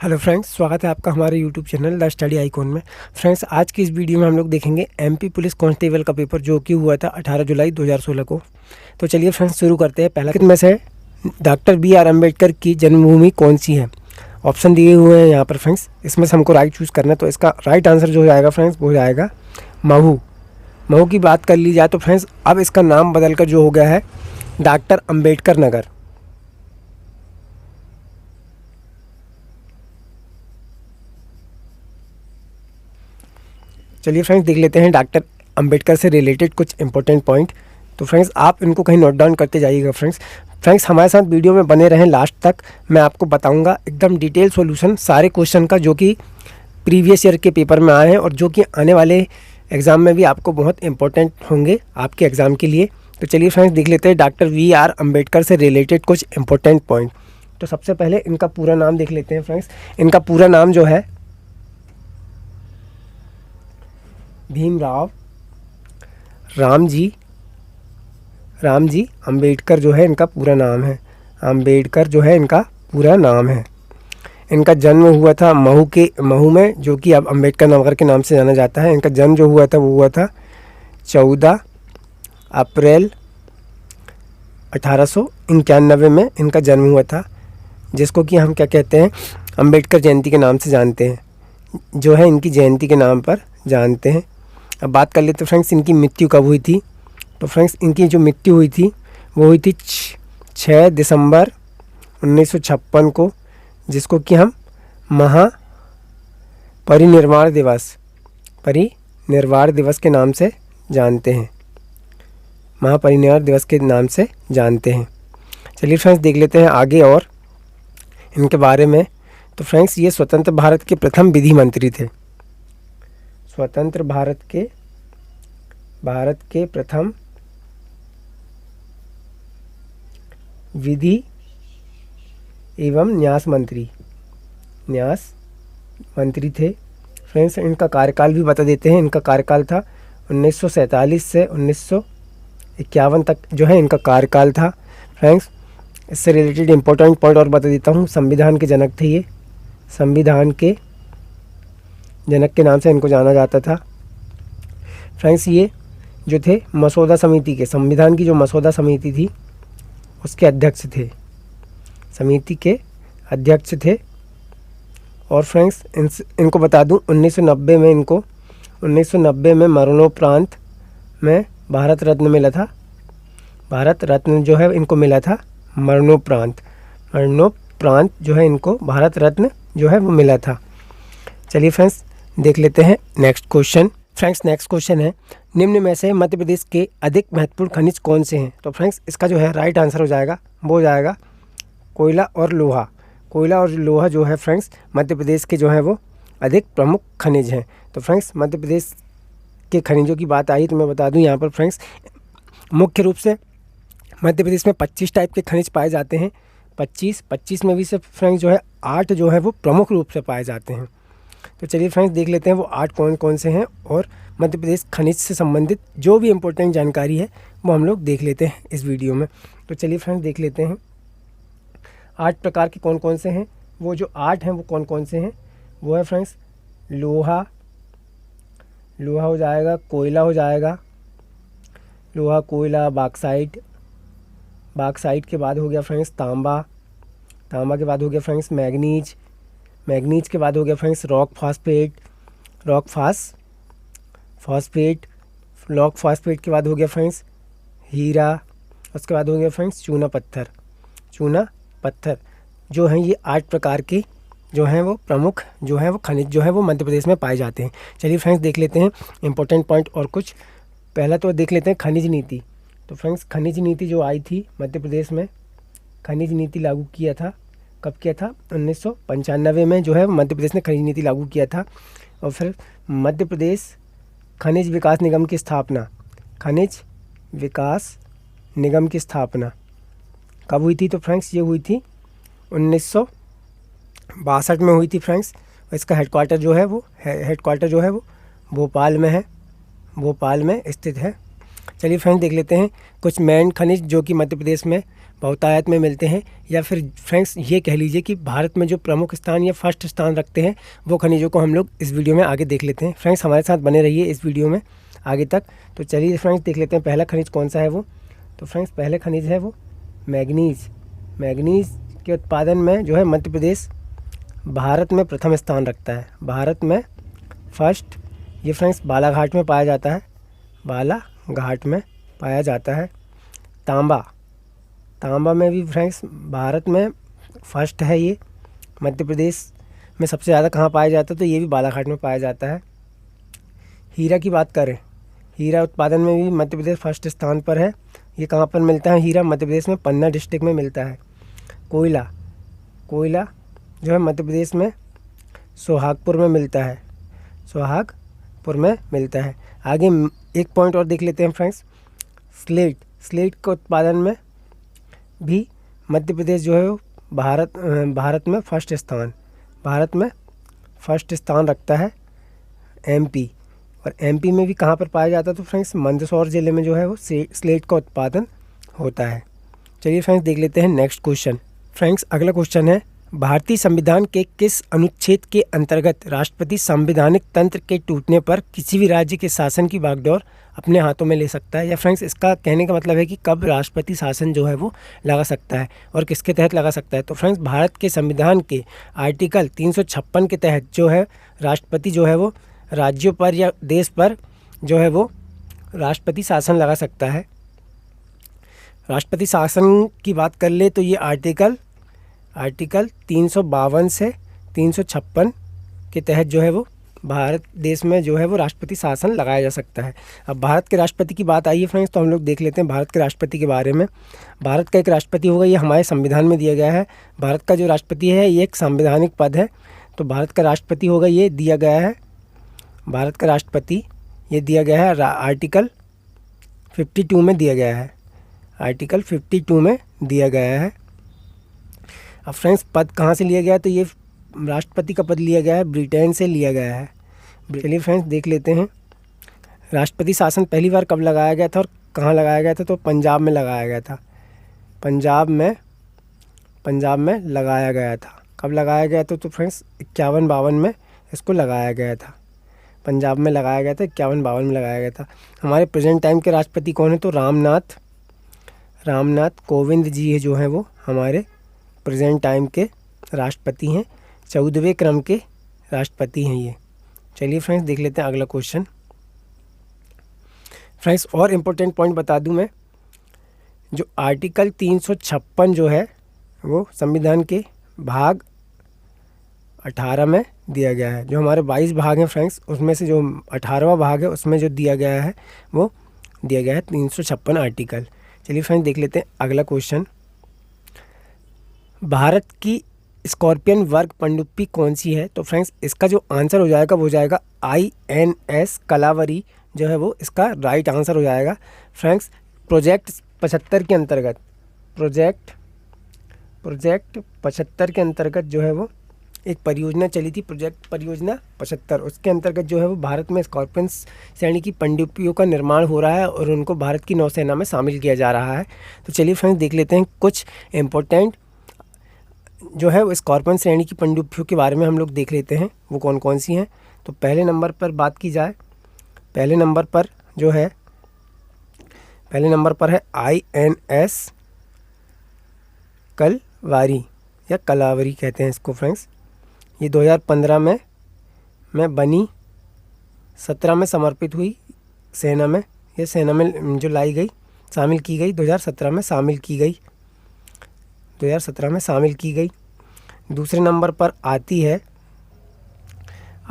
Hello friends, स्वागत है आपका हमारे YouTube channel the study icon में। फ्रेंड्स, आज की इस वीडियो में हम लोग देखेंगे एमपी पुलिस कांस्टेबल का पेपर जो कि हुआ था 18 जुलाई 2016 को। तो चलिए फ्रेंड्स शुरू करते हैं। पहला में से डॉक्टर बी.आर. अम्बेडकर की जन्मभूमि कौन सी है? ऑप्शन दिए हुए हैं यहाँ पर फ्रेंड्स, इसमें से हमको राइट चूज़ करना है। तो इसका राइट आंसर जो हो जाएगा फ्रेंड्स वो हो जाएगा महू। महू की बात कर ली जाए तो फ्रेंड्स अब इसका नाम बदल कर जो हो गया है डॉक्टर अम्बेडकर नगर। चलिए फ्रेंड्स देख लेते हैं डॉक्टर अंबेडकर से रिलेटेड कुछ इंपॉर्टेंट पॉइंट। तो फ्रेंड्स आप इनको कहीं नोट डाउन करते जाइएगा। फ्रेंड्स हमारे साथ वीडियो में बने रहें लास्ट तक। मैं आपको बताऊंगा एकदम डिटेल सॉल्यूशन सारे क्वेश्चन का जो कि प्रीवियस ईयर के पेपर में आए हैं और जो कि आने वाले एग्ज़ाम में भी आपको बहुत इंपॉर्टेंट होंगे आपके एग्ज़ाम के लिए। तो चलिए फ्रेंड्स देख लेते हैं डॉक्टर बी.आर. अम्बेडकर से रिलेटेड कुछ इंपॉर्टेंट पॉइंट। तो सबसे पहले इनका पूरा नाम देख लेते हैं फ्रेंड्स। इनका पूरा नाम जो है भीमराव रामजी अंबेडकर जो है इनका पूरा नाम है। अंबेडकर जो है इनका पूरा नाम है। इनका जन्म हुआ था महू में, जो कि अब अंबेडकर नगर के नाम से जाना जाता है। इनका जन्म जो हुआ था वो हुआ था 14 अप्रैल 1891 में इनका जन्म हुआ था, जिसको कि हम क्या कहते हैं अंबेडकर जयंती के नाम से जानते हैं, जो है इनकी जयंती के नाम पर जानते हैं। अब बात कर लेते हैं फ्रेंड्स इनकी मृत्यु कब हुई थी। तो फ्रेंड्स इनकी जो मृत्यु हुई थी वो हुई थी 6 दिसंबर 1956 को, जिसको कि हम परिनिर्वाण दिवस के नाम से जानते हैं। महापरिनिर्वाण दिवस के नाम से जानते हैं। चलिए फ्रेंड्स देख लेते हैं आगे और इनके बारे में। तो फ्रेंड्स ये स्वतंत्र भारत के प्रथम विधि मंत्री थे। स्वतंत्र भारत के प्रथम विधि एवं न्यास मंत्री थे। फ्रेंड्स इनका कार्यकाल भी बता देते हैं। इनका कार्यकाल था 1947 से 1951 तक जो है इनका कार्यकाल था। फ्रेंड्स इससे रिलेटेड इंपॉर्टेंट पॉइंट और बता देता हूँ। संविधान के जनक थे ये। संविधान के जनक के नाम से इनको जाना जाता था। फ्रेंड्स ये जो थे मसौदा समिति के, संविधान की जो मसौदा समिति थी उसके अध्यक्ष थे, समिति के अध्यक्ष थे। और फ्रेंड्स इनको बता दूं 1990 में मरणोपरांत में भारत रत्न मिला था। भारत रत्न जो है इनको मिला था मरणोपरांत जो है इनको भारत रत्न जो है वो मिला था। चलिए फ्रेंड्स देख लेते हैं next question. Friends next question है निम्न में से मध्य प्रदेश के अधिक महत्वपूर्ण खनिज कौन से हैं? तो फ्रेंड्स इसका जो है राइट आंसर हो जाएगा वो हो जाएगा कोयला और लोहा। कोयला और लोहा जो है फ्रेंड्स मध्य प्रदेश के जो है वो अधिक प्रमुख खनिज हैं। तो फ्रेंड्स मध्य प्रदेश के खनिजों की बात आई तो मैं बता दूं यहाँ पर फ्रेंड्स मुख्य रूप से मध्य प्रदेश में 25 टाइप के खनिज पाए जाते हैं। 25 में भी से फ्रेंड्स जो है 8 जो है वो प्रमुख रूप से पाए जाते हैं। तो चलिए फ्रेंड्स देख लेते हैं वो 8 कौन से हैं और मध्य प्रदेश खनिज से संबंधित जो भी इम्पोर्टेंट जानकारी है वो हम लोग देख लेते हैं इस वीडियो में। तो चलिए फ्रेंड्स देख लेते हैं 8 प्रकार के कौन से हैं। वो जो 8 हैं वो कौन से हैं वो है फ्रेंड्स लोहा हो जाएगा, कोयला हो जाएगा, लोहा कोयला, बाक्साइट के बाद हो गया फ्रेंड्स तांबा के बाद हो गया फ्रेंड्स मैग्नीज के बाद हो गया फ्रेंड्स रॉक फॉस्फेट के बाद हो गया फ्रेंड्स हीरा, उसके बाद हो गया फ्रेंड्स चूना पत्थर जो हैं ये 8 प्रकार के जो हैं वो प्रमुख जो है वो खनिज जो है वो मध्य प्रदेश में पाए जाते हैं। चलिए फ्रेंड्स देख लेते हैं इंपॉर्टेंट पॉइंट और कुछ। पहला तो देख लेते हैं खनिज नीति। तो फ्रेंड्स खनिज नीति जो आई थी मध्य प्रदेश में, खनिज नीति लागू किया था कब किया था 1995 में जो है मध्य प्रदेश ने खनिज नीति लागू किया था। और फिर मध्य प्रदेश खनिज विकास निगम की स्थापना कब हुई थी? तो फ्रेंड्स ये हुई थी 1962 में हुई थी फ्रेंड्स। इसका हेडक्वार्टर जो है वो भोपाल में स्थित है। चलिए फ्रेंड्स देख लेते हैं कुछ मेन खनिज जो कि मध्य प्रदेश में बहुतायत में मिलते हैं, या फिर फ्रेंड्स ये कह लीजिए कि भारत में जो प्रमुख स्थान या फर्स्ट स्थान रखते हैं वो खनिजों को हम लोग इस वीडियो में आगे देख लेते हैं। फ्रेंड्स हमारे साथ बने रहिए इस वीडियो में आगे तक। तो चलिए फ्रेंड्स देख लेते हैं पहला खनिज कौन सा है वो। तो फ्रेंड्स पहले खनिज है वो मैग्नीज। मैग्नीज के उत्पादन में जो है मध्य प्रदेश भारत में प्रथम स्थान रखता है, भारत में फर्स्ट। ये फ्रेंड्स बालाघाट में पाया जाता है, बालाघाट में पाया जाता है। तांबा, तांबा में भी फ्रेंड्स भारत में फर्स्ट है ये। मध्य प्रदेश में सबसे ज़्यादा कहाँ पाया जाता है, तो ये भी बालाघाट में पाया जाता है। हीरा की बात करें, हीरा उत्पादन में भी मध्य प्रदेश फर्स्ट स्थान पर है। ये कहाँ पर मिलता है हीरा, मध्य प्रदेश में पन्ना डिस्ट्रिक्ट में मिलता है। कोयला, कोयला जो है मध्य प्रदेश में सोहागपुर में मिलता है, सोहागपुर में मिलता है। आगे एक पॉइंट और देख लेते हैं फ्रेंड्स, स्लेट। स्लेट के उत्पादन में भी मध्य प्रदेश जो है वो भारत में फर्स्ट स्थान, भारत में फर्स्ट स्थान रखता है। एमपी, और एमपी में भी कहाँ पर पाया जाता है, तो फ्रेंड्स मंदसौर ज़िले में जो है वो स्लेट का उत्पादन होता है। चलिए फ्रेंड्स देख लेते हैं नेक्स्ट क्वेश्चन। फ्रेंड्स अगला क्वेश्चन है, भारतीय संविधान के किस अनुच्छेद के अंतर्गत राष्ट्रपति संवैधानिक तंत्र के टूटने पर किसी भी राज्य के शासन की बागडोर अपने हाथों में ले सकता है। या फ्रेंड्स इसका कहने का मतलब है कि कब राष्ट्रपति शासन जो है वो लगा सकता है और किसके तहत लगा सकता है। तो फ्रेंड्स भारत के संविधान के आर्टिकल 356 के तहत जो है राष्ट्रपति जो है वो राज्यों पर या देश पर जो है वो राष्ट्रपति शासन लगा सकता है। राष्ट्रपति शासन की बात कर ले तो ये आर्टिकल 352 से 356 के तहत जो है वो भारत देश में जो है वो राष्ट्रपति शासन लगाया जा सकता है। अब भारत के राष्ट्रपति की बात आई है फ्रेंड्स, तो हम लोग देख लेते हैं भारत के राष्ट्रपति के बारे में। भारत का एक राष्ट्रपति होगा, ये हमारे संविधान में दिया गया है। भारत का जो राष्ट्रपति है ये एक संवैधानिक पद है, तो भारत का राष्ट्रपति होगा ये दिया गया है, भारत का राष्ट्रपति ये दिया गया है आर्टिकल 52 में दिया गया है, आर्टिकल 52 में दिया गया है। अब फ्रेंड्स पद कहाँ से लिया गया है, तो ये राष्ट्रपति का पद लिया गया है ब्रिटेन से लिया गया है। चलिए फ्रेंड्स देख लेते हैं राष्ट्रपति शासन पहली बार कब लगाया गया था और कहाँ लगाया गया था, तो पंजाब में लगाया गया था। पंजाब में लगाया गया था। कब लगाया गया था, तो फ्रेंड्स 51-52 में इसको लगाया गया था। पंजाब में लगाया गया था, 51-52 में लगाया गया था। हमारे प्रेजेंट टाइम के राष्ट्रपति कौन है, तो रामनाथ कोविंद जी जो हैं वो हमारे प्रेजेंट टाइम के राष्ट्रपति हैं, 14वें क्रम के राष्ट्रपति हैं ये। चलिए फ्रेंड्स देख लेते हैं अगला क्वेश्चन। फ्रेंड्स और इम्पोर्टेंट पॉइंट बता दूं मैं, जो आर्टिकल 356 जो है वो संविधान के भाग 18 में दिया गया है। जो हमारे 22 भाग हैं फ्रेंड्स, उसमें से जो 18वां भाग है उसमें जो दिया गया है वो दिया गया है 356 आर्टिकल। चलिए फ्रेंड्स देख लेते हैं अगला क्वेश्चन। भारत की स्कॉर्पियन वर्ग पनडुब्बी कौन सी है, तो फ्रेंड्स इसका जो आंसर हो जाएगा वो जाएगा INS कलावरी जो है वो इसका राइट आंसर हो जाएगा। फ्रेंड्स प्रोजेक्ट 75 के अंतर्गत प्रोजेक्ट 75 के अंतर्गत जो है वो एक परियोजना चली थी, प्रोजेक्ट परियोजना 75। उसके अंतर्गत जो है वो भारत में स्कॉर्पियन श्रेणी की पनडुब्बियों का निर्माण हो रहा है और उनको भारत की नौसेना में शामिल किया जा रहा है। तो चलिए फ्रेंड्स देख लेते हैं कुछ इम्पोर्टेंट जो है वो स्कॉर्पियन श्रेणी की पनडुब्बियों के बारे में हम लोग देख लेते हैं वो कौन कौन सी हैं। तो पहले नंबर पर बात की जाए, पहले नंबर पर है INS कलवारी या कलावरी कहते हैं इसको फ्रेंड्स। ये 2015 में बनी, 17 में समर्पित हुई सेना में। ये सेना में जो लाई गई, शामिल की गई, 2017 में शामिल की गई, 2017 में शामिल की गई। दूसरे नंबर पर आती है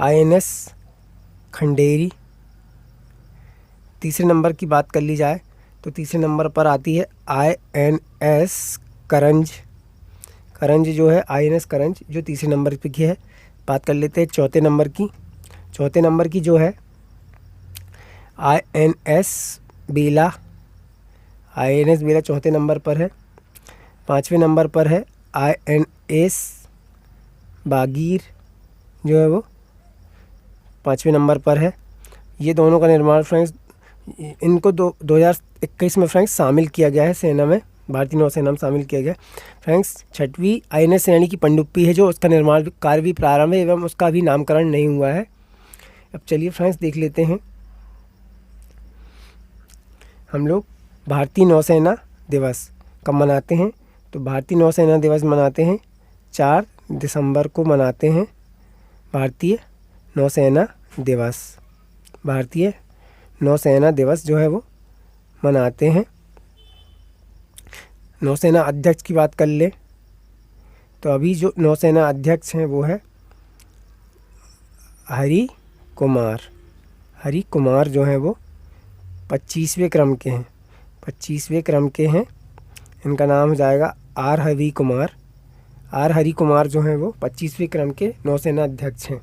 INS खंडेरी। तीसरे नंबर की बात कर ली जाए तो तीसरे नंबर पर आती है INS करंज। करंज जो है INS करंज जो तीसरे नंबर पर की है। बात कर लेते हैं चौथे नंबर की। चौथे नंबर की जो है INS बेला। INS बेला चौथे नंबर पर है। पाँचवें नंबर पर है INS बागीर जो है वो पाँचवें नंबर पर है। ये दोनों का निर्माण फ्रेंड्स इनको 2021 में फ्रेंड्स शामिल किया गया है सेना में, भारतीय नौसेना में शामिल किया गया। फ्रेंड्स 6वीं INS श्रेणी की पनडुब्बी है जो उसका निर्माण कार्य भी प्रारंभ है एवं उसका अभी नामकरण नहीं हुआ है। अब चलिए फ्रेंड्स देख लेते हैं हम लोग भारतीय नौसेना दिवस कब मनाते हैं। तो भारतीय नौसेना दिवस मनाते हैं 4 दिसंबर को मनाते हैं भारतीय नौसेना दिवस। भारतीय नौसेना दिवस जो है वो मनाते हैं। नौसेना अध्यक्ष की बात कर ले तो अभी जो नौसेना अध्यक्ष हैं वो है हरि कुमार। हरि कुमार जो हैं वो 25वें क्रम के हैं। 25वें क्रम के हैं। इनका नाम हो जाएगा आर हरि कुमार। आर हरि कुमार जो हैं वो 25वें क्रम के नौसेना अध्यक्ष हैं।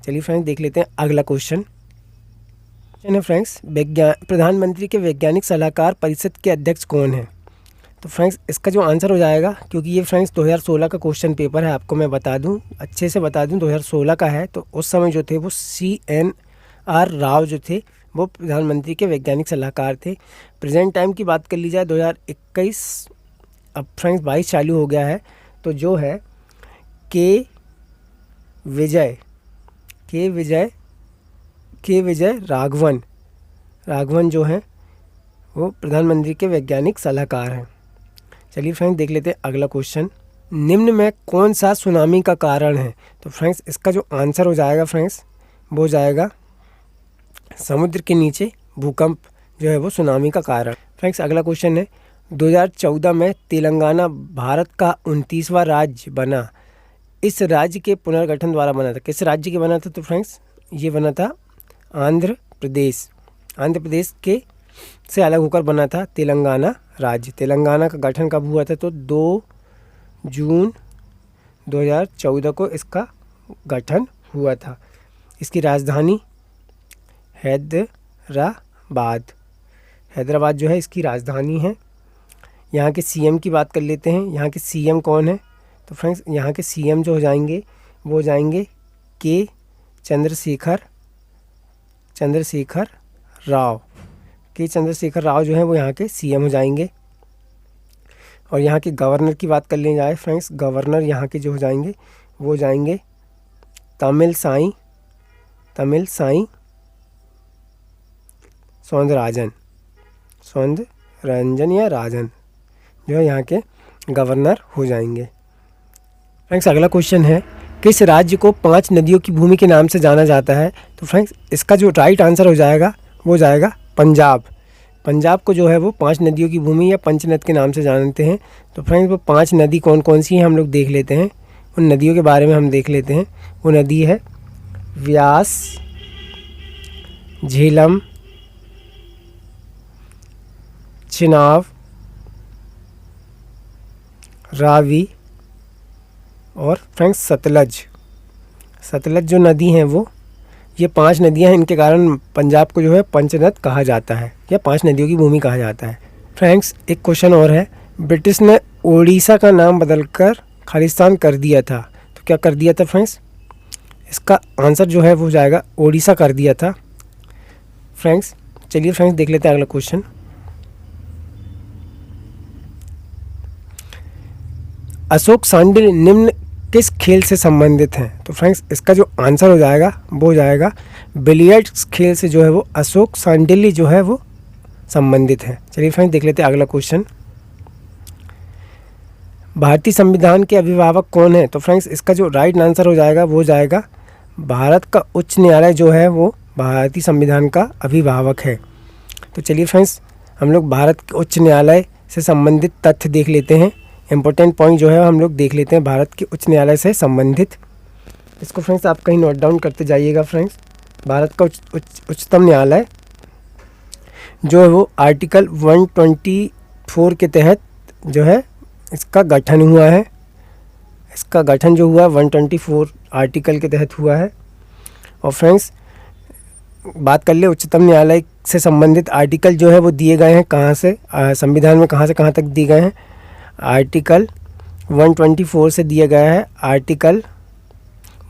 चलिए फ्रेंड्स देख लेते हैं अगला क्वेश्चन है फ्रेंड्स, प्रधानमंत्री के वैज्ञानिक सलाहकार परिषद के अध्यक्ष कौन हैं। तो फ्रेंड्स इसका जो आंसर हो जाएगा, क्योंकि ये फ्रेंड्स 2016 का क्वेश्चन पेपर है, आपको मैं बता दूं, अच्छे से बता दूं, 2016 का है। तो उस समय जो थे वो CNR राव जो थे वो प्रधानमंत्री के वैज्ञानिक सलाहकार थे। प्रेजेंट टाइम की बात कर ली जाए 2021, अब फ्रेंड्स 22 चालू हो गया है, तो जो है के विजय राघवन जो हैं वो प्रधानमंत्री के वैज्ञानिक सलाहकार हैं। चलिए फ्रेंड्स देख लेते हैं अगला क्वेश्चन, निम्न में कौन सा सुनामी का कारण है। तो फ्रेंड्स इसका जो आंसर हो जाएगा फ्रेंड्स वो हो जाएगा समुद्र के नीचे भूकंप जो है वो सुनामी का कारण। फ्रेंड्स अगला क्वेश्चन है, 2014 में तेलंगाना भारत का 29वां राज्य बना, इस राज्य के पुनर्गठन द्वारा बना था। किस राज्य के बना था। तो फ्रेंड्स ये बना था आंध्र प्रदेश के से अलग होकर बना था तेलंगाना राज्य। तेलंगाना का गठन कब हुआ था। तो 2 जून 2014 को इसका गठन हुआ था। इसकी राजधानी हैदराबाद जो है इसकी राजधानी है। यहाँ के CM की बात कर लेते हैं। यहाँ के CM कौन है। तो फ्रेंड्स यहाँ के CM जो हो जाएंगे वो हो जाएंगे के चंद्रशेखर राव। के चंद्रशेखर राव जो है वो यहाँ के CM हो जाएंगे। और यहाँ के गवर्नर की बात कर ली जाए फ्रेंड्स, गवर्नर यहाँ के जो हो जाएंगे वो हो जाएंगे तमिल साई सौंदरराजन या राजन जो है यहाँ के गवर्नर हो जाएंगे। फ्रेंड्स अगला क्वेश्चन है, किस राज्य को 5 नदियों की भूमि के नाम से जाना जाता है। तो फ्रेंड्स इसका जो राइट आंसर हो जाएगा वो हो जाएगा पंजाब। पंजाब को जो है वो 5 नदियों की भूमि या पंचनद के नाम से जानते हैं। तो फ्रेंड्स वो 5 नदी कौन कौन सी हैं हम लोग देख लेते हैं। उन नदियों के बारे में हम देख लेते हैं। वो नदी है व्यास, झेलम, चिनाब, रावी और फ्रेंड्स सतलज जो नदी हैं वो, ये 5 नदियां हैं। इनके कारण पंजाब को जो है पंचनद कहा जाता है या 5 नदियों की भूमि कहा जाता है। फ्रेंड्स एक क्वेश्चन और है, ब्रिटिश ने ओडिशा का नाम बदलकर खालिस्तान कर दिया था। तो क्या कर दिया था फ्रेंड्स। इसका आंसर जो है वो हो जाएगा ओडिशा कर दिया था। फ्रेंड्स चलिए फ्रेंड्स देख लेते हैं अगला क्वेश्चन, अशोक सांडिल निम्न किस खेल से संबंधित हैं। तो फ्रेंड्स इसका जो आंसर हो जाएगा वो हो जाएगा बिलियर्ड्स खेल से जो है वो अशोक सांडिल्य जो है वो संबंधित है। चलिए फ्रेंड्स देख लेते हैं अगला क्वेश्चन, भारतीय संविधान के अभिभावक कौन है। तो फ्रेंड्स इसका जो राइट आंसर हो जाएगा वो हो जाएगा भारत का उच्च न्यायालय जो है वो भारतीय संविधान का अभिभावक है। तो चलिए फ्रेंड्स हम लोग भारत के उच्च न्यायालय से संबंधित तथ्य देख लेते हैं। इम्पोर्टेंट पॉइंट जो है हम लोग देख लेते हैं भारत के उच्च न्यायालय से संबंधित। इसको फ्रेंड्स आप कहीं नोट डाउन करते जाइएगा। फ्रेंड्स भारत का उच्चतम न्यायालय जो है वो आर्टिकल 124 के तहत जो है इसका गठन हुआ है। इसका गठन जो हुआ 124 आर्टिकल के तहत हुआ है। और फ्रेंड्स बात कर ले उच्चतम न्यायालय से संबंधित आर्टिकल जो है वो दिए गए हैं कहाँ से, संविधान में कहाँ से कहाँ तक दिए गए हैं। आर्टिकल 124 से दिया गया है आर्टिकल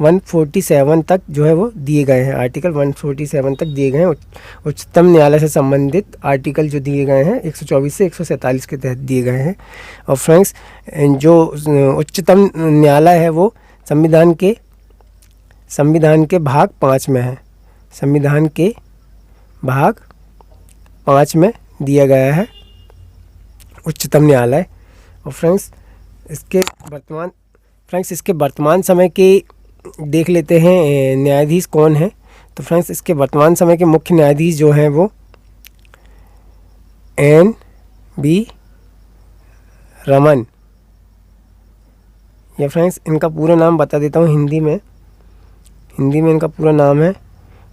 147 तक जो है वो दिए गए हैं, आर्टिकल 147 तक दिए गए हैं। उच्चतम न्यायालय से संबंधित आर्टिकल जो दिए गए हैं 124 से 147 के तहत दिए गए हैं। और फ्रेंड्स जो उच्चतम न्यायालय है वो संविधान के भाग 5 में है, संविधान के भाग 5 में दिया गया है उच्चतम न्यायालय। और फ्रेंड्स इसके वर्तमान समय के देख लेते हैं न्यायाधीश कौन है। तो फ्रेंड्स इसके वर्तमान समय के मुख्य न्यायाधीश जो हैं वो NB रमन, या फ्रेंड्स इनका पूरा नाम बता देता हूँ हिंदी में इनका पूरा नाम है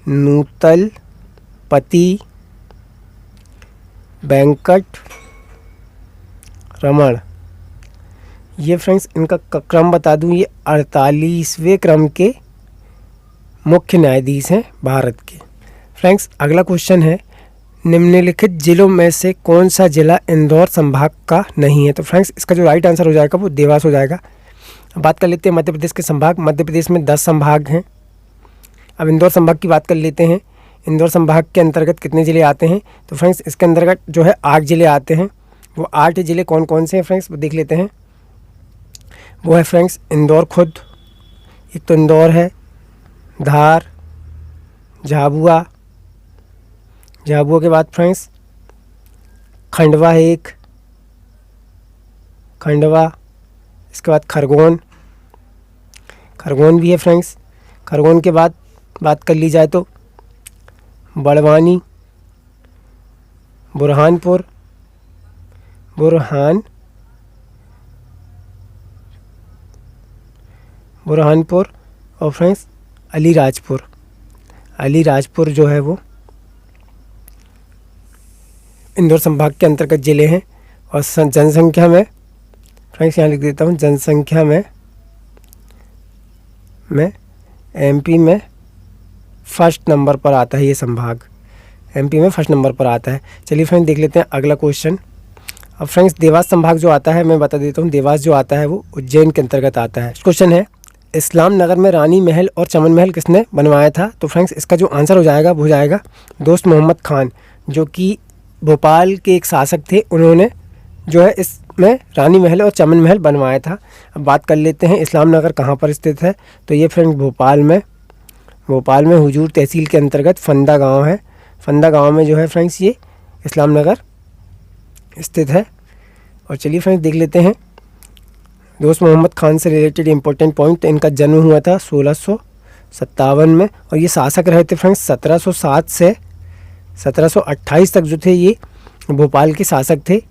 नूतलपति वेंकट रमण। ये फ्रेंड्स इनका क्रम बता दूं, ये 48वें क्रम के मुख्य न्यायाधीश हैं भारत के। फ्रेंड्स अगला क्वेश्चन है, निम्नलिखित जिलों में से कौन सा जिला इंदौर संभाग का नहीं है। तो फ्रेंड्स इसका जो राइट आंसर हो जाएगा वो देवास हो जाएगा। बात कर लेते हैं मध्य प्रदेश के संभाग। मध्य प्रदेश में 10 संभाग हैं। अब इंदौर संभाग की बात कर लेते हैं। इंदौर संभाग के अंतर्गत कितने ज़िले आते हैं। तो फ्रेंड्स इसके अंतर्गत जो है 8 ज़िले आते हैं। वो 8 ज़िले कौन कौन से हैं फ्रेंड्स वो देख लेते हैं। वो है फ्रेंड्स इंदौर खुद, एक तो इंदौर है, धार, झाबुआ के बाद फ्रेंड्स खंडवा है एक, इसके बाद खरगोन भी है फ्रेंड्स। खरगोन के बाद बात कर ली जाए तो बड़वानी, बुरहानपुर और फ्रेंड्स अलीराजपुर जो है वो इंदौर संभाग के अंतर्गत ज़िले हैं। और जनसंख्या में फ्रेंड्स यहाँ लिख देता हूँ, जनसंख्या में MP में फर्स्ट नंबर पर आता है ये संभाग, MP में फर्स्ट नंबर पर आता है। चलिए फ्रेंड्स देख लेते हैं अगला क्वेश्चन। अब फ्रेंड्स देवास संभाग जो आता है मैं बता देता हूँ। देवास जो आता है वो उज्जैन के अंतर्गत आता है। क्वेश्चन है, इस्लाम नगर में रानी महल और चमन महल किसने बनवाया था। तो फ्रेंड्स इसका जो आंसर हो जाएगा वो हो जाएगा दोस्त मोहम्मद खान, जो कि भोपाल के एक शासक थे। उन्होंने जो है इसमें रानी महल और चमन महल बनवाया था। अब बात कर लेते हैं इस्लाम नगर कहाँ पर स्थित है। तो ये फ्रेंड्स भोपाल में हुजूर तहसील के अंतर्गत फंदा गांव है। फंदा गांव में जो है फ्रेंड्स ये इस्लाम नगर स्थित है। और चलिए फ्रेंड्स देख लेते हैं दोस्त मोहम्मद खान से रिलेटेड इंपॉर्टेंट पॉइंट। तो इनका जन्म हुआ था 1657 में और ये शासक रहे थे फ्रेंड्स 1707 से 1728 तक जो थे ये भोपाल के शासक थे।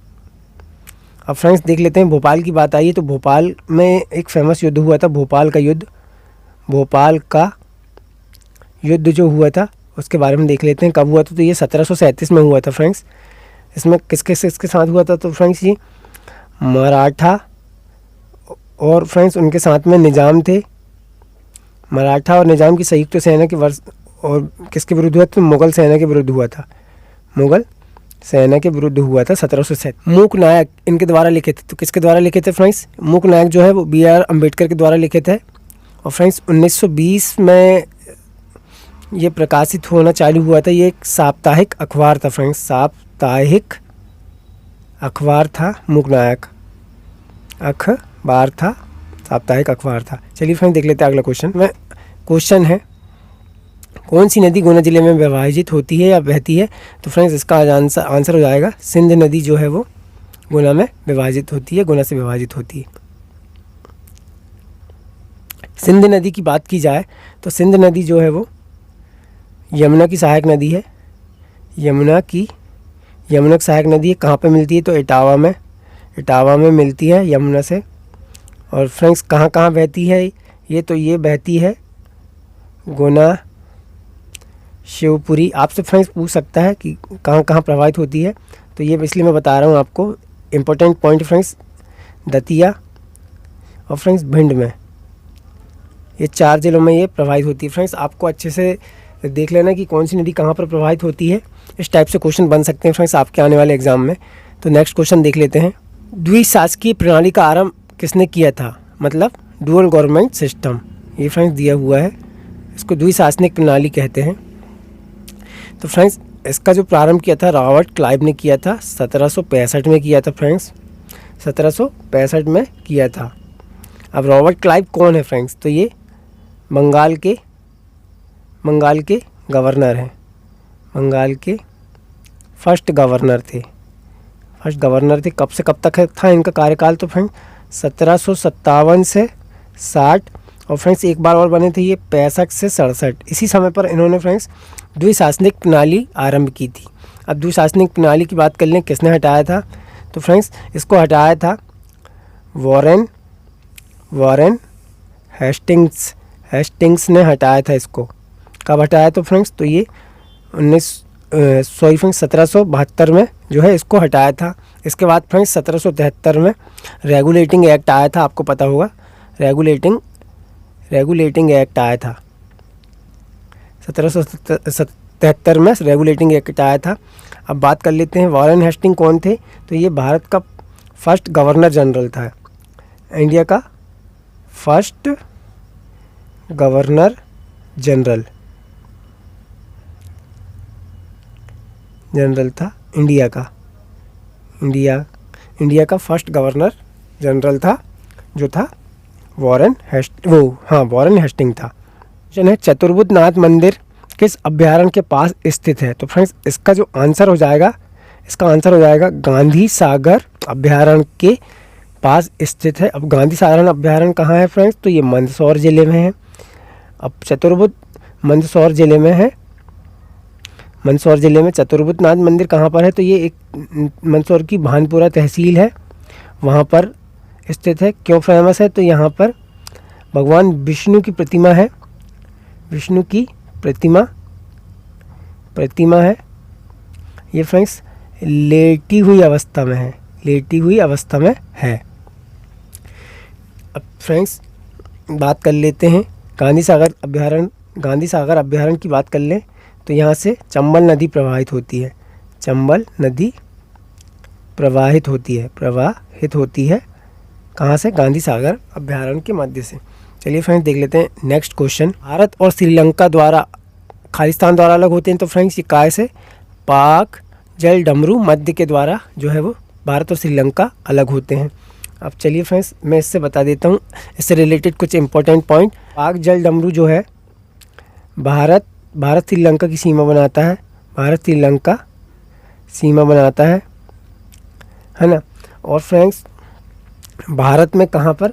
अब फ्रेंड्स देख लेते हैं भोपाल की बात आई है तो भोपाल में एक फेमस युद्ध हुआ था, भोपाल का युद्ध जो हुआ था उसके बारे में देख लेते हैं कब हुआ था। तो ये 1737 में हुआ था फ्रेंड्स। इसमें किसके साथ हुआ था। तो फ्रेंड्स ये मराठा और फ्रेंड्स उनके साथ में निजाम थे। मराठा और निजाम की संयुक्त सेना के और किसके विरुद्ध हुआ था। मुग़ल सेना के विरुद्ध हुआ था। 1737। मूक नायक इनके द्वारा लिखे थे। तो किसके द्वारा लिखे थे फ्रेंड्स। मूक नायक जो है वो BR अम्बेडकर के द्वारा लिखे थे। और फ्रेंड्स 1920 में ये प्रकाशित होना चालू हुआ था। ये एक साप्ताहिक अखबार था फ्रेंड्स, साप्ताहिक अखबार था। मूक नायक अखबार था, साप्ताहिक अखबार था। चलिए फ्रेंड्स देख लेते हैं अगला क्वेश्चन है, कौन सी नदी गुना ज़िले में विभाजित होती है या बहती है। तो फ्रेंड्स इसका आंसर हो जाएगा सिंध नदी जो है वो गुना में विभाजित होती है, गुना से विभाजित होती है। सिंध नदी की बात की जाए तो सिंध नदी जो है वो यमुना की सहायक नदी है। यमुना की सहायक नदी है। कहाँ पे मिलती है। तो इटावा में मिलती है यमुना से। और फ्रेंड्स कहाँ बहती है ये। तो ये बहती है गुना, शिवपुरी। आपसे फ्रेंड्स पूछ सकता है कि कहाँ प्रभावित होती है। तो ये इसलिए मैं बता रहा हूँ आपको इम्पोर्टेंट पॉइंट फ्रेंड्स, दतिया और फ्रेंड्स भिंड में, ये 4 जिलों में ये प्रभावित होती है। फ्रेंड्स आपको अच्छे से देख लेना कि कौन सी नदी कहाँ पर प्रभावित होती है। इस टाइप से क्वेश्चन बन सकते हैं फ्रेंड्स आपके आने वाले एग्जाम में। तो नेक्स्ट क्वेश्चन देख लेते हैं, द्विशासकीय प्रणाली का आरंभ किसने किया था। मतलब डुअल गवर्नमेंट सिस्टम। ये फ्रेंड्स दिया हुआ है, इसको द्विशासनिक प्रणाली कहते हैं। तो फ्रेंड्स इसका जो प्रारंभ किया था रॉबर्ट क्लाइव ने किया था 1765 में किया था फ्रेंड्स, 1765 में किया था। अब रॉबर्ट क्लाइव कौन है फ्रेंड्स? तो ये बंगाल के गवर्नर हैं, बंगाल के फर्स्ट गवर्नर थे। कब से कब तक था इनका कार्यकाल? तो फ्रेंड्स 1757 से 60, और फ्रेंड्स एक बार और बने थे ये 65 से 67। इसी समय पर इन्होंने फ्रेंड्स द्विशासनिक प्रणाली आरंभ की थी। अब द्विशासनिक प्रणाली की बात कर लें, किसने हटाया था? तो फ्रेंड्स इसको हटाया था वॉरेन हेस्टिंग्स ने हटाया था इसको। कब हटाया? तो फ्रेंड्स तो ये 1772 में जो है इसको हटाया था। इसके बाद फ्रेंड्स 1773 में रेगुलेटिंग एक्ट आया था, आपको पता होगा रेगुलेटिंग एक्ट आया था। 1773 में रेगुलेटिंग एक्ट आया था। अब बात कर लेते हैं वॉरेन हेस्टिंग कौन थे? तो ये भारत का फर्स्ट गवर्नर जनरल था, इंडिया का फर्स्ट गवर्नर जनरल था इंडिया का फर्स्ट गवर्नर जनरल था, जो था वॉरेन हेस्टिंग था। चतुर्भुज नाथ मंदिर किस अभ्यारण्य के पास स्थित है? तो फ्रेंड्स इसका जो आंसर हो जाएगा, गांधी सागर अभ्यारण्य के पास स्थित है। अब गांधी सागर अभ्यारण्य कहाँ है फ्रेंड्स? तो ये मंदसौर जिले में है। अब चतुर्भुज मंदसौर जिले में है। मंदसौर जिले में चतुर्भुज नाथ मंदिर कहाँ पर है? तो ये एक मंदसौर की भानपुरा तहसील है, वहाँ पर स्थित है। क्यों फेमस है? तो यहाँ पर भगवान विष्णु की प्रतिमा है, विष्णु की प्रतिमा है। ये फ्रेंड्स लेटी हुई अवस्था में है। अब फ्रेंड्स बात कर लेते हैं गांधी सागर अभ्यारण्य की बात कर लें तो यहाँ से चंबल नदी प्रवाहित होती है। कहाँ से? गांधी सागर अभ्यारण्य के मध्य से। चलिए फ्रेंड्स देख लेते हैं नेक्स्ट क्वेश्चन। भारत और श्रीलंका द्वारा खालिस्तान द्वारा अलग होते हैं, तो फ्रेंड्स ये काय से? पाक जल डमरू मध्य के द्वारा जो है वो भारत और श्रीलंका अलग होते हैं। अब चलिए फ्रेंड्स मैं इससे बता देता हूँ, इससे रिलेटेड कुछ इंपॉर्टेंट पॉइंट। पाक जल डमरू जो है भारत श्रीलंका की सीमा बनाता है, है ना। और फ्रेंड्स भारत में कहाँ पर?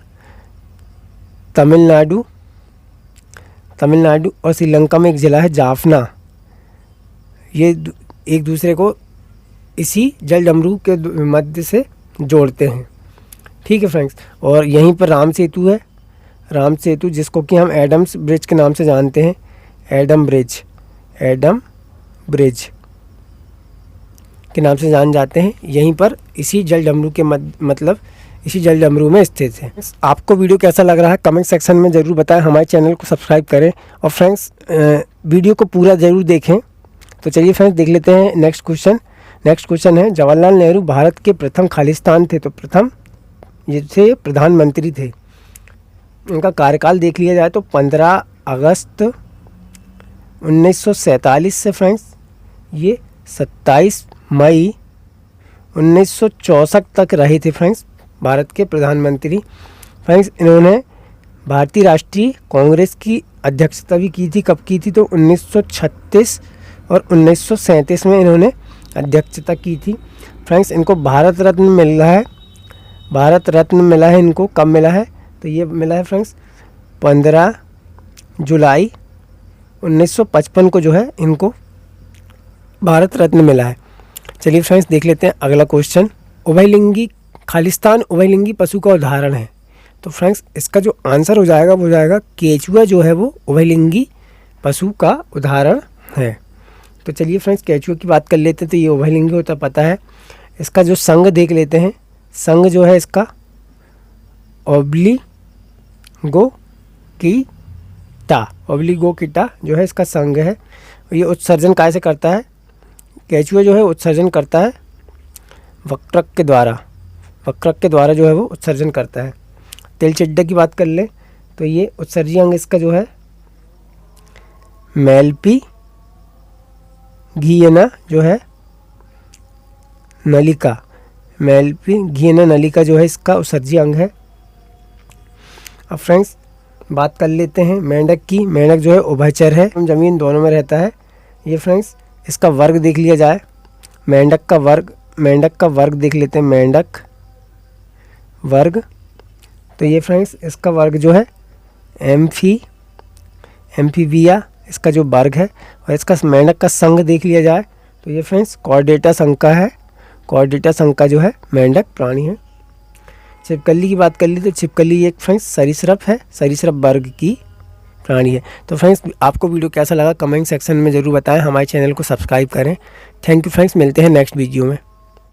तमिलनाडु और श्रीलंका में एक ज़िला है जाफना। ये एक दूसरे को इसी जल डमरू के मध्य से जोड़ते हैं, ठीक है फ्रेंड्स। और यहीं पर राम सेतु जिसको कि हम एडम्स ब्रिज के नाम से जानते हैं, एडम ब्रिज के नाम से जान जाते हैं, यहीं पर इसी जल डमरू के इसी जल डमरू में स्थित है। आपको वीडियो कैसा लग रहा है कमेंट सेक्शन में ज़रूर बताएं, हमारे चैनल को सब्सक्राइब करें और फ्रेंड्स वीडियो को पूरा ज़रूर देखें। तो चलिए फ्रेंड्स देख लेते हैं नेक्स्ट क्वेश्चन है, जवाहरलाल नेहरू भारत के प्रथम खालिस्तान थे, तो प्रथम ये थे प्रधानमंत्री थे। इनका कार्यकाल देख लिया जाए तो 15 अगस्त 1947 से फ्रेंड्स ये 27 मई 1964 तक रहे थे फ्रेंड्स भारत के प्रधानमंत्री। फ्रेंड्स इन्होंने भारतीय राष्ट्रीय कांग्रेस की अध्यक्षता भी की थी। कब की थी? तो 1936 और 1937 में इन्होंने अध्यक्षता की थी। फ्रेंड्स इनको भारत रत्न मिला है इनको। कब मिला है? तो ये मिला है फ्रेंड्स 15 जुलाई 1955 को जो है इनको भारत रत्न मिला है। चलिए फ्रेंड्स देख लेते हैं अगला क्वेश्चन। खालिस्तान उभयलिंगी पशु का उदाहरण है, तो फ्रेंड्स इसका जो आंसर हो जाएगा वो जाएगा केचुआ जो है वो उभयलिंगी पशु का उदाहरण है। तो चलिए फ्रेंड्स केचुआ की बात कर लेते हैं, तो ये उभयलिंगी होता है, पता है। इसका जो संघ देख लेते हैं, संघ जो है इसका ओब्लिगोकिटा जो है इसका संघ है। ये उत्सर्जन कैसे करता है? केचुआ जो है उत्सर्जन करता है वक्त्रक के द्वारा जो है वो उत्सर्जन करता है। तिलचिड्डा की बात कर लें तो ये उत्सर्जी अंग इसका जो है मेलपी घीयना जो है नलिका, मेलपी घीयना नलिका जो है इसका उत्सर्जी अंग है। अब फ्रेंड्स बात कर लेते हैं मेंढक की। मेंढक जो है उभयचर है, ज़मीन दोनों में रहता है। ये फ्रेंड्स इसका वर्ग देख लिया जाए, मेंढक का वर्ग देख लेते हैं, मेंढक वर्ग। तो ये फ्रेंड्स इसका वर्ग जो है एम्फीबिया इसका जो वर्ग है, और इसका मेंढक का संघ देख लिया जाए तो ये फ्रेंड्स कॉर्डेटा संघ का है। कॉर्डेटा संघ का जो है मेंढक प्राणी है। छिपकली की बात कर ली तो छिपकली एक फ्रेंड्स सरीसृप है, सरीसृप वर्ग की प्राणी है। तो फ्रेंड्स आपको वीडियो कैसा लगा कमेंट सेक्शन में ज़रूर बताएं, हमारे चैनल को सब्सक्राइब करें। थैंक यू फ्रेंड्स, मिलते हैं नेक्स्ट वीडियो में।